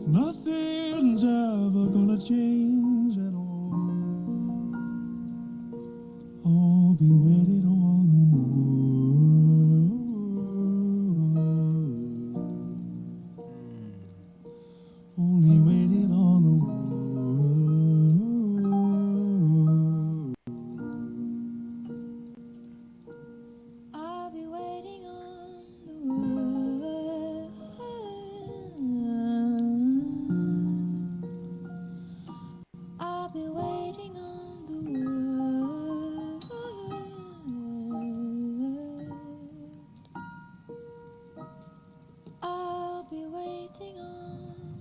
Nothing's ever gonna change at all. I'll be waiting on the world. Only waiting on the world. I'll be waiting on the world. I'll be waiting on the world. I'll be waiting on the world.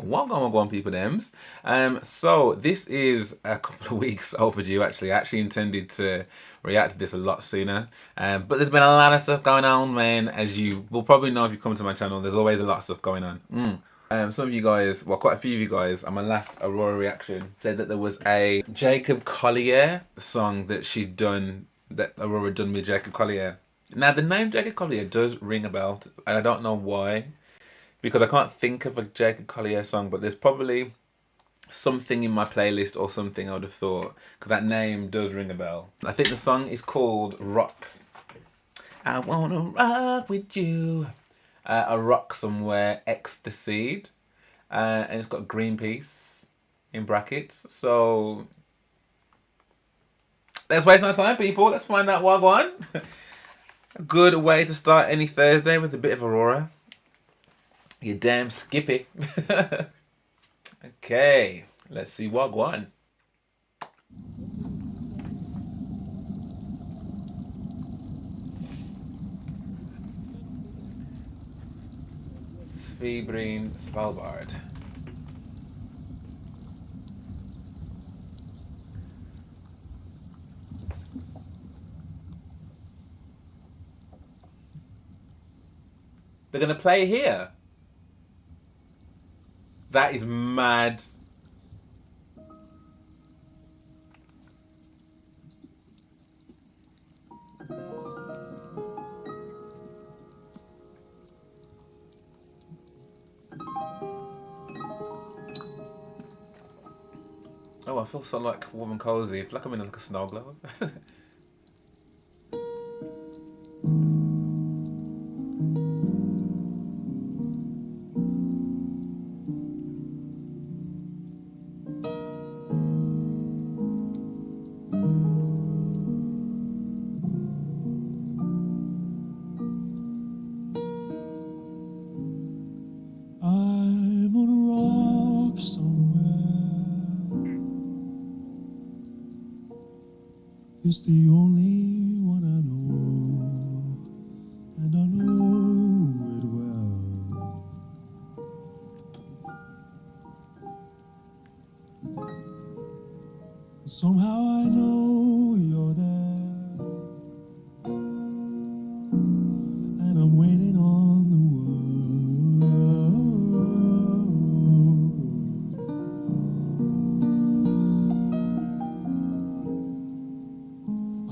Welcome, people thems. So this is a couple of weeks overdue actually. I actually intended to react to this a lot sooner. But there's been a lot of stuff going on, man. As you will probably know if you come to my channel, there's always a lot of stuff going on. Some of you guys, well quite a few of you guys on my last Aurora reaction said that there was a Jacob Collier song that she'd done, that Aurora done with Jacob Collier. Now the name Jacob Collier does ring a bell, and I don't know why, because I can't think of a Jacob Collier song, but there's probably something in my playlist or something I would have thought, because that name does ring a bell. I think the song is called Rock. I wanna rock with you. A rock somewhere, X the seed. And it's got Greenpeace in brackets. So let's waste no time, people. Let's find out what I want. A good way to start any Thursday with a bit of Aurora. You damn skippy. Okay, let's see Wagwan. Svibrin Svalbard. They're gonna play here. That is mad. Oh, I feel so like warm and cozy. I feel like I'm in like a snow globe. I'm on a rock somewhere. It's the only one I know, and I know it well. Somehow I know you're there, and I'm waiting on the world.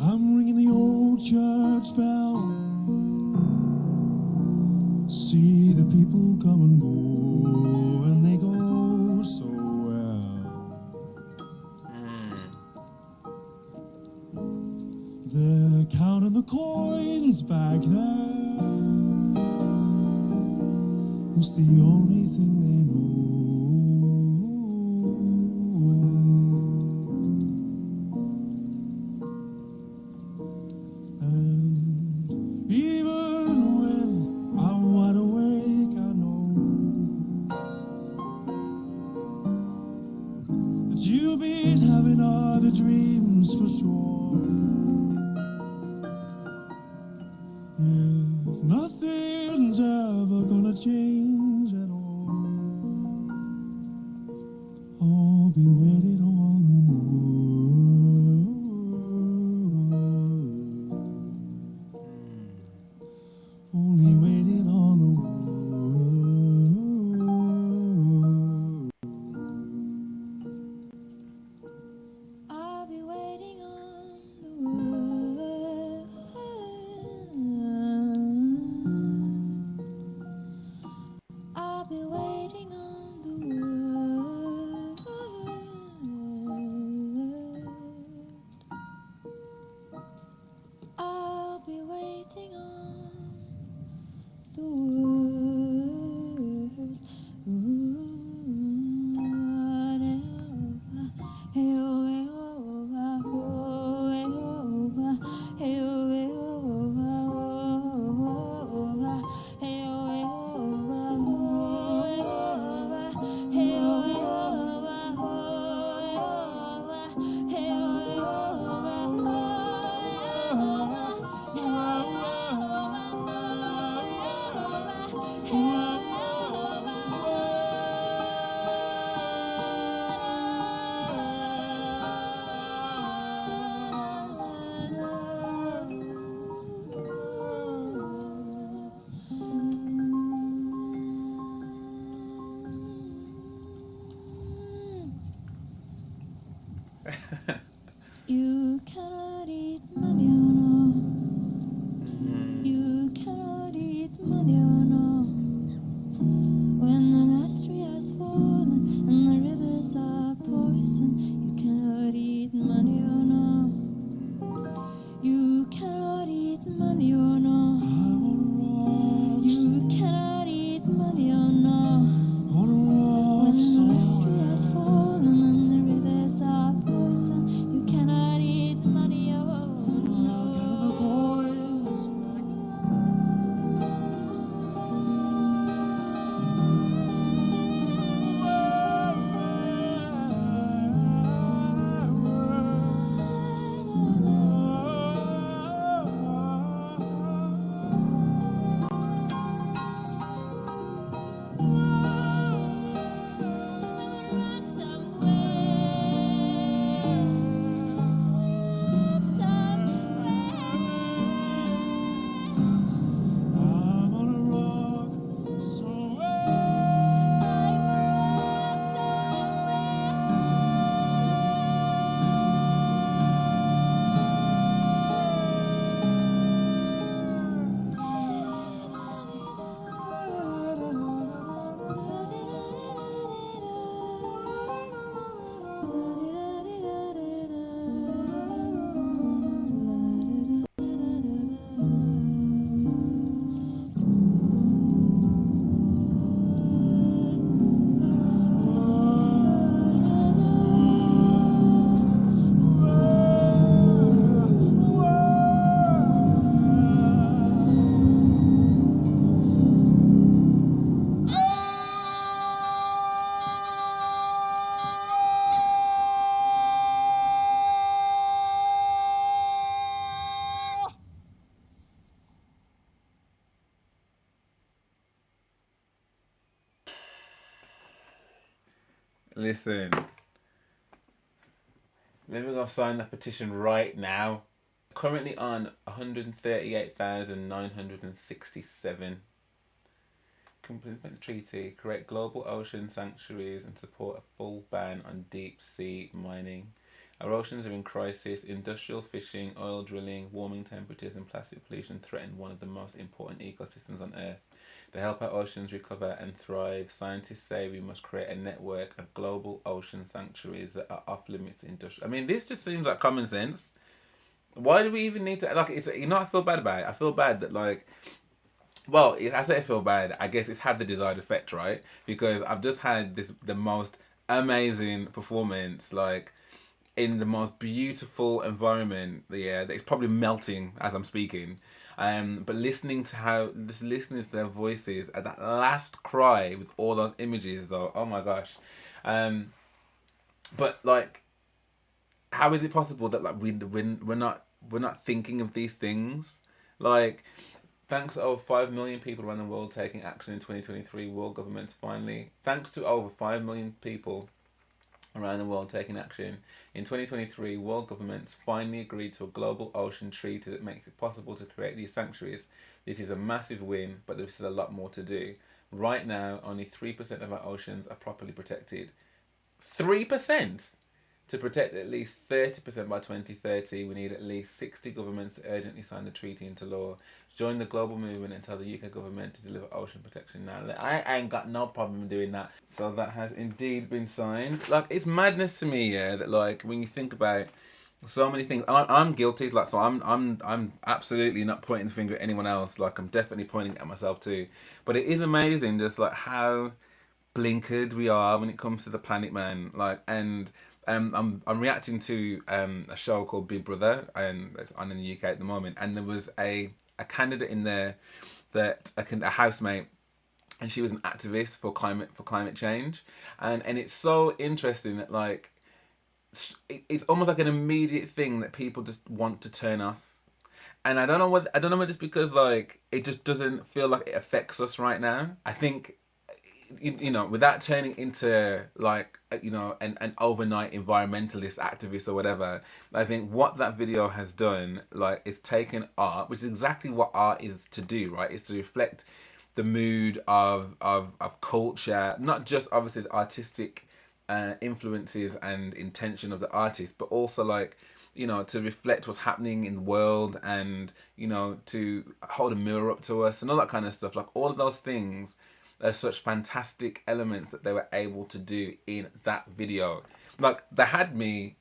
I'm ringing the old church bell. See the people come and go, and they go so well. They're counting the coins back there. It's the only thing they know. And even when I'm wide awake, I know that you've been having other dreams for sure. If nothing's ever gonna change at all, I'll be waiting on the world. Only waiting on the world. You cannot eat manana. You cannot eat manana. When the last tree has fallen and the rivers are poison, you cannot eat manana. You cannot eat manana. You cannot eat manana. When the last tree has fallen and the rivers are poison, you cannot eat manana. Listen, let me go sign that petition right now. Currently on 138,967. Complete the treaty, create global ocean sanctuaries and support a full ban on deep sea mining. Our oceans are in crisis. Industrial fishing, oil drilling, warming temperatures and plastic pollution threaten one of the most important ecosystems on Earth. To help our oceans recover and thrive, scientists say we must create a network of global ocean sanctuaries that are off limits to industrial. I mean, this just seems like common sense. Why do we even need to, like, it's, you know what I feel bad about it? I feel bad that, like, well, I say I feel bad. I guess it's had the desired effect, right? Because I've just had the most amazing performance, like in the most beautiful environment. Yeah, that it's probably melting as I'm speaking. But listening to their voices at that last cry with all those images, though, oh my gosh. But like, how is it possible that like we're not thinking of these things? Like, thanks to over 5 million people around the world taking action in 2023, world governments finally, thanks to over 5 million people around the world taking action, in 2023, world governments finally agreed to a global ocean treaty that makes it possible to create these sanctuaries. This is a massive win, but there's still a lot more to do. Right now, only 3% of our oceans are properly protected. 3%? To protect at least 30% by 2030, we need at least 60 governments to urgently sign the treaty into law. Join the global movement and tell the UK government to deliver ocean protection now. I ain't got no problem doing that. So that has indeed been signed. Like, it's madness to me, yeah, that like when you think about so many things, I'm guilty. Like, so I'm absolutely not pointing the finger at anyone else. Like, I'm definitely pointing at myself too. But it is amazing, just like how blinkered we are when it comes to the planet, man. Like, and I'm reacting to a show called Big Brother, and it's on in the UK at the moment. And there was a candidate in there that a housemate, and she was an activist for climate change, and it's so interesting that like it's almost like an immediate thing that people just want to turn off. And I don't know whether it's because like it just doesn't feel like it affects us right now. I think without turning into like an overnight environmentalist activist or whatever, I think what that video has done, like, is taken art, which is exactly what art is to do, right? Is to reflect the mood of culture, not just obviously the artistic influences and intention of the artist, but also like, you know, to reflect what's happening in the world, and, you know, to hold a mirror up to us and all that kind of stuff. Like all of those things are such fantastic elements that they were able to do in that video. Like they had me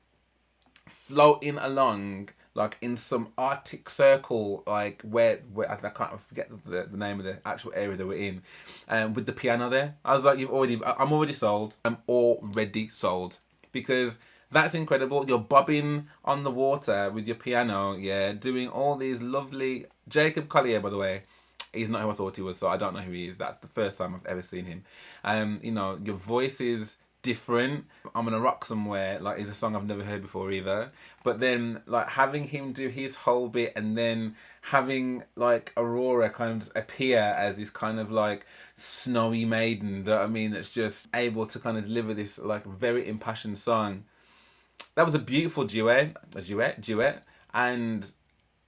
floating along like in some Arctic circle, like where I can't forget the name of the actual area that we're in, with the piano there. I was like, I'm already sold. I'm already sold, because that's incredible. You're bobbing on the water with your piano, yeah, doing all these lovely. Jacob Collier, by the way, he's not who I thought he was, so I don't know who he is. That's the first time I've ever seen him. You know, your voice is different. I'm Gonna Rock Somewhere, like, is a song I've never heard before either. But then, like, having him do his whole bit, and then having, like, Aurora kind of appear as this kind of, like, snowy maiden, you know what I mean, that's just able to kind of deliver this, like, very impassioned song. That was a beautiful duet, and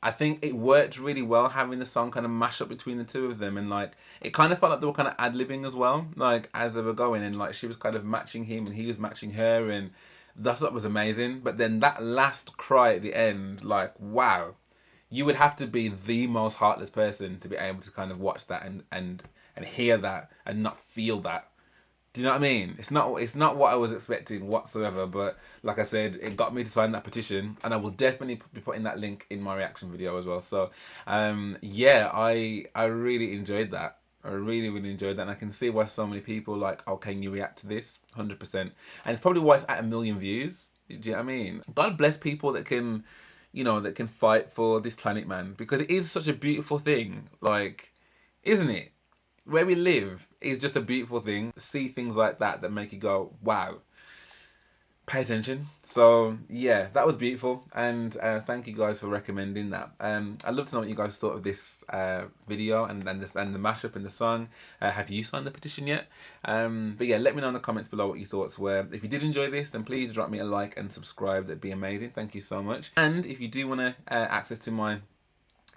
I think it worked really well having the song kind of mash up between the two of them, and like it kind of felt like they were kind of ad-libbing as well, like as they were going, and like she was kind of matching him and he was matching her, and that was amazing. But then that last cry at the end, like, wow, you would have to be the most heartless person to be able to kind of watch that and hear that and not feel that. Do you know what I mean? It's not what I was expecting whatsoever, but like I said, it got me to sign that petition, and I will definitely be putting that link in my reaction video as well. So, yeah, I really enjoyed that. I really, really enjoyed that, and I can see why so many people like, oh, can you react to this? 100%. And it's probably why it's at 1 million views. Do you know what I mean? God bless people that can, you know, that can fight for this planet, man, because it is such a beautiful thing, like, isn't it? Where we live is just a beautiful thing. See things like that make you go, wow, pay attention. So yeah, that was beautiful, and thank you guys for recommending that. I'd love to know what you guys thought of this video and the mashup and the song. Have you signed the petition yet? But yeah, let me know in the comments below what your thoughts were. If you did enjoy this, then please drop me a like and subscribe. That'd be amazing. Thank you so much. And if you do want to access to my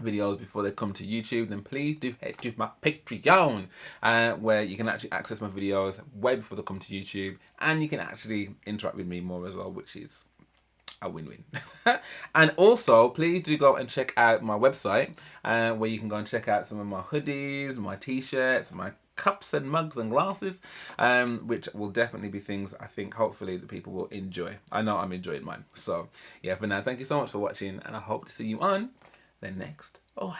videos before they come to YouTube, then please do head to my Patreon, where you can actually access my videos way before they come to YouTube, and you can actually interact with me more as well, which is a win-win. And also, please do go and check out my website, where you can go and check out some of my hoodies, my t-shirts, my cups and mugs and glasses, which will definitely be things I think hopefully that people will enjoy. I know I'm enjoying mine. So yeah, for now, thank you so much for watching, and I hope to see you on the next one.